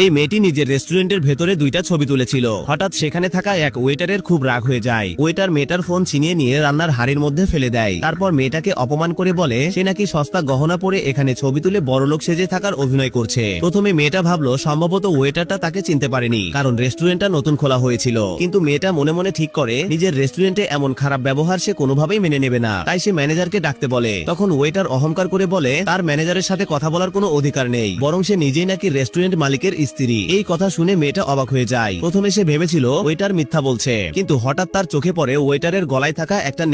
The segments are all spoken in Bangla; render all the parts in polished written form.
এই মেয়েটি নিজের রেস্টুরেন্টের ভেতরে দুইটা ছবি তুলেছিল। হঠাৎ সেখানে থাকা এক ওয়েটারের খুব রাগ হয়ে যায়। ওয়েটার মেয়েটার ফোন ছিনিয়ে নিয়ে রান্নার হাড়ির মধ্যে ফেলে দেয়। তারপর মেয়েটাকে অপমান করে বলে সে নাকি সস্তা গহনা পরে এখানে ছবি তুলে বড়লোক সেজে থাকার অভিনয় করছে। প্রথমে মেয়েটা ভাবলো সম্ভবত ওয়েটারটা তাকে চিনতে পারেনি, কারণ রেস্টুরেন্টটা নতুন খোলা হয়েছিল। কিন্তু মেয়েটা মনে মনে ঠিক করে নিজের রেস্টুরেন্টে এমন খারাপ ব্যবহার সে কোনোভাবেই মেনে নেবে না। তাই সে ম্যানেজারকে ডাকতে বলে। তখন ওয়েটার অহংকার করে বলে তার ম্যানেজারের সাথে কথা বলার কোনো অধিকার নেই, বরং সে নিজেই নাকি রেস্টুরেন্ট মালিকের স্ত্রী। এই কথা শুনে মেয়েটা অবাক হয়ে যায়। প্রথমে সে ভেবেছিল ওয়েটার মিথ্যা বলছে, কিন্তু হঠাৎ তার চোখে পড়ে ওয়েটারের গলায় থাকা একটা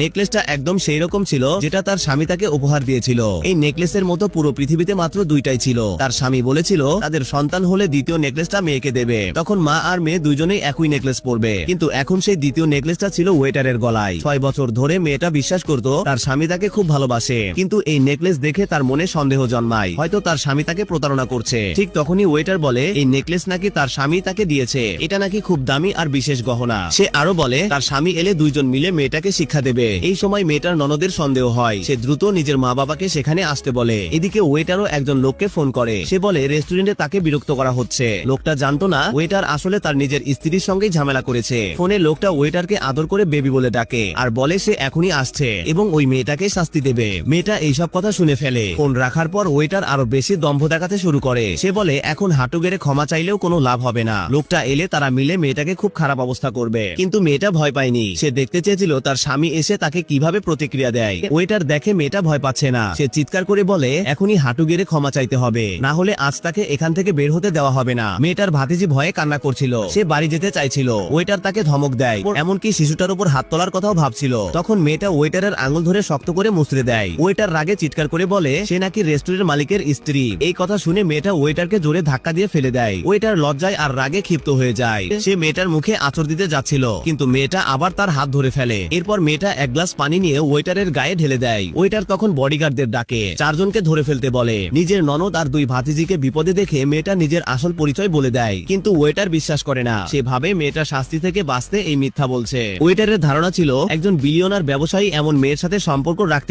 নেকলেসটা একদম সেই রকম ছিল যেটা তার স্বামী তাকে উপহার দিয়েছিল। এই নেকলেসের মতো পুরো পৃথিবীতে মাত্র দুইটাই ছিল। তার স্বামী বলেছিল তাদের সন্তান হলে দ্বিতীয় নেকলেসটা মেয়েকে দেবে। তখন মা আর মেয়ে দুইজনেই একই নেকলেস পরবে, কিন্তু এখন সেই দ্বিতীয় নেকলেসটা ছিল ওয়েটারের গলায়। 6 বছর ধরে মেয়েটা বিশ্বাস করত তার স্বামী তাকে খুব ভালোবাসে, কিন্তু এই নেকলেস দেখে তার মনে সন্দেহ জন্মায়, হয়তো তার স্বামী তাকে প্রতারণা করছে। ঠিক তখনই ওয়েটার বলে এই নেকলেস নাকি তার স্বামী তাকে দিয়েছে, এটা নাকি খুব দামি আর বিশেষ গহনা। সে আরো বলে তার স্বামী এলে দুইজন মিলে মেয়েটাকে শিক্ষা দেবে। এই সময় মেয়েটার ননদের সন্দেহ হয়। সে দ্রুত নিজের মা বাবাকে সেখানে আসতে বলে। এদিকে ওয়েটারও একজন লোককে ফোন করে। সে বলে রেস্টুরেন্টে তাকে বিরক্ত করা হচ্ছে। লোকটা জানতো না ওয়েটার আসলে তার নিজের স্ত্রীর সঙ্গেই ঝামেলা করেছে। ফোনে লোকটা ওয়েটারকে আদর করে বেবি বলে ডাকে আর বলে সে এখনই আসছে এবং ওই মেয়েটাকে শাস্তি দেবে। মেয়েটা এইসব কথা শুনে ফেলে। ফোন রাখার পর ওয়েটার আরো বেশি দম্ভ দেখাতে শুরু করে। সে বলে এখন হাঁটু গেড়ে ক্ষমা চাইলেও কোনো লাভ হবে না। লোকটা এলে তারা মিলে মেয়েটাকে খুব খারাপ অবস্থা করবে। কিন্তু মেয়েটা ভয় পায়নি। সে দেখতে চেয়েছিল তার স্বামী এসে তাকে কিভাবে প্রতিক্রিয়া দেয়। ওয়েটার দেখে মেয়েটা ভয় পাচ্ছে না। সে চিৎকার করে বলে এখনই হাঁটু গেড়ে ক্ষমা চাইতে হবে, না হলে আজ তাকে এখান থেকে বের হতে দেওয়া হবে না। মেয়েটার ভাতিজি ভয়ে কান্না করছিল। সে বাড়ি যেতে চাইছিল। ওয়েটার তাকে ধমক দেয়, এমনকি শিশুটার উপর হাত তোলার কথাও ভাবছিল। তখন মেয়েটা ওয়েটারের আঙুল ধরে শক্ত করে মুচড়ে দেয়। ওয়েটার রাগে চিৎকার করে বলে সে নাকি রেস্টুরেন্ট মালিকের স্ত্রী। এই কথা শুনে মেয়েটা ওয়েটারকে জোরে ধাক্কা দিয়ে ফেলে দেয়। ওয়েটার লজ্জায় আর রাগে ক্ষিপ্ত হয়ে যায়। সে মেয়েটার মুখে আঁচড় দিতে যাচ্ছিল, কিন্তু মেয়েটা আবার তার হাত ধরে ফেলে। এরপর মেয়েটা এক গ্লাস পানি নিয়ে ওয়েটারের গায়ে ঢেলে দেয়। ওয়েটার তখন বডিগার্ডদের ডাকে, 4 জনকে ধরে ফেলতে বলে। নিজের ননদ আর 2 ভাতিজিকে বিপদে দেখে মেয়েটা নিজের আসল পরিচয় বলে দেয়, কিন্তু ওয়েটার বিশ্বাস করে না। সে ভাবে মেয়েটা শাস্তি থেকে বাঁচতে এই মিথ্যা বলছে। ওয়েটারের ধারণা ছিল একজন বিলিয়নার ব্যবসায়ী এমন মেয়ের সাথে সম্পর্ক রাখতে